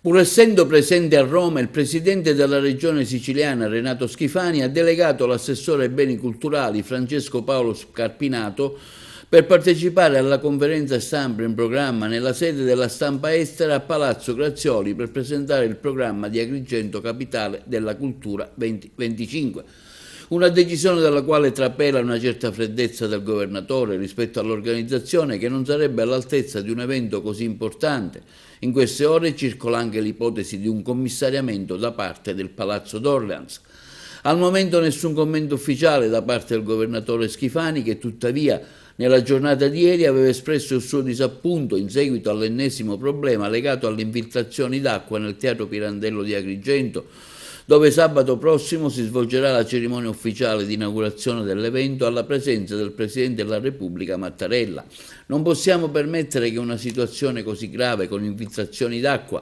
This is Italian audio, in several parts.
Pur essendo presente a Roma, il presidente della regione siciliana Renato Schifani ha delegato l'assessore ai beni culturali Francesco Paolo Scarpinato per partecipare alla conferenza stampa in programma nella sede della stampa estera a Palazzo Grazioli per presentare il programma di Agrigento Capitale della Cultura 2025. Una decisione dalla quale trapela una certa freddezza del governatore rispetto all'organizzazione che non sarebbe all'altezza di un evento così importante. In queste ore circola anche l'ipotesi di un commissariamento da parte del Palazzo d'Orleans. Al momento nessun commento ufficiale da parte del governatore Schifani, che tuttavia nella giornata di ieri aveva espresso il suo disappunto in seguito all'ennesimo problema legato alle infiltrazioni d'acqua nel Teatro Pirandello di Agrigento, dove sabato prossimo si svolgerà la cerimonia ufficiale di inaugurazione dell'evento alla presenza del Presidente della Repubblica Mattarella. Non possiamo permettere che una situazione così grave, con infiltrazioni d'acqua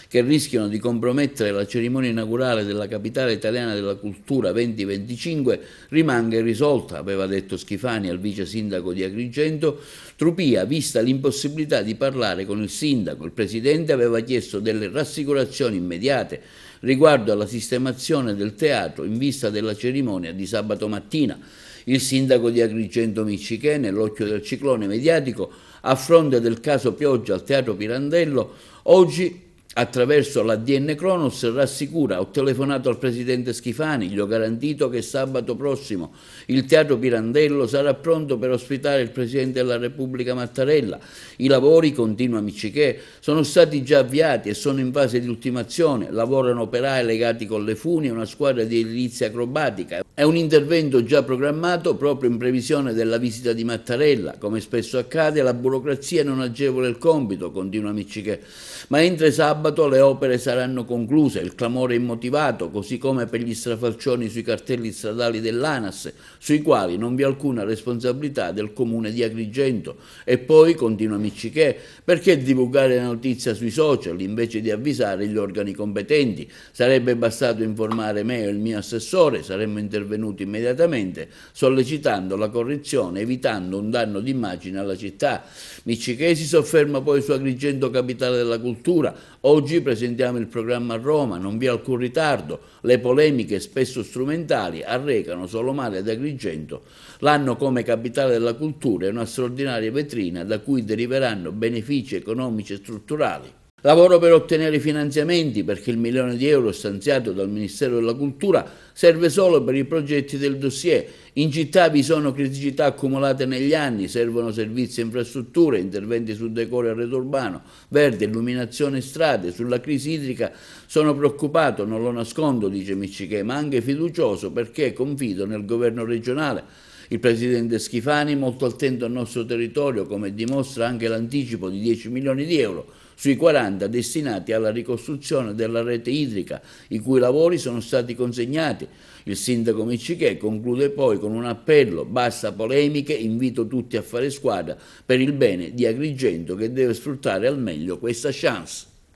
che rischiano di compromettere la cerimonia inaugurale della Capitale Italiana della Cultura 2025, rimanga irrisolta, aveva detto Schifani al vice sindaco di Agrigento Trupia, vista l'impossibilità di parlare con il sindaco. Il Presidente aveva chiesto delle rassicurazioni immediate riguardo alla sistemazione del teatro in vista della cerimonia di sabato mattina. Il sindaco di Agrigento Miccichè, nell'occhio del ciclone mediatico, a fronte del caso Pioggia al Teatro Pirandello, oggi attraverso l'ADN Cronos rassicura: ho telefonato al presidente Schifani, gli ho garantito che sabato prossimo il Teatro Pirandello sarà pronto per ospitare il Presidente della Repubblica Mattarella. I lavori, continua Miccichè, sono stati già avviati e sono in fase di ultimazione, lavorano operai legati con le funi e una squadra di edilizia acrobatica. È un intervento già programmato proprio in previsione della visita di Mattarella. Come spesso accade, la burocrazia non agevola il compito, continua Miccichè, ma entro sabato le opere saranno concluse. Il clamore è immotivato, così come per gli strafalcioni sui cartelli stradali dell'ANAS, sui quali non vi è alcuna responsabilità del comune di Agrigento. E poi, continua Miccichè, perché divulgare la notizia sui social invece di avvisare gli organi competenti? Sarebbe bastato informare me o il mio assessore, saremmo intervenuti immediatamente sollecitando la correzione, evitando un danno d'immagine alla città. Miccichè si sofferma poi su Agrigento Capitale della Cultura. Oggi presentiamo il programma a Roma, non vi è alcun ritardo, le polemiche spesso strumentali arrecano solo male ad Agrigento. L'anno come Capitale della Cultura è una straordinaria vetrina da cui deriveranno benefici economici e strutturali. Lavoro per ottenere i finanziamenti, perché il €1.000.000 stanziato dal Ministero della Cultura serve solo per i progetti del dossier. In città vi sono criticità accumulate negli anni, servono servizi e infrastrutture, interventi sul decoro e arredo urbano, verde, illuminazione e strade. Sulla crisi idrica sono preoccupato, non lo nascondo, dice Miccichè, ma anche fiducioso, perché confido nel governo regionale. Il presidente Schifani molto attento al nostro territorio, come dimostra anche l'anticipo di €10.000.000 sui 40 destinati alla ricostruzione della rete idrica, i cui lavori sono stati consegnati. Il sindaco Miccichè conclude poi con un appello: basta polemiche, invito tutti a fare squadra per il bene di Agrigento, che deve sfruttare al meglio questa chance.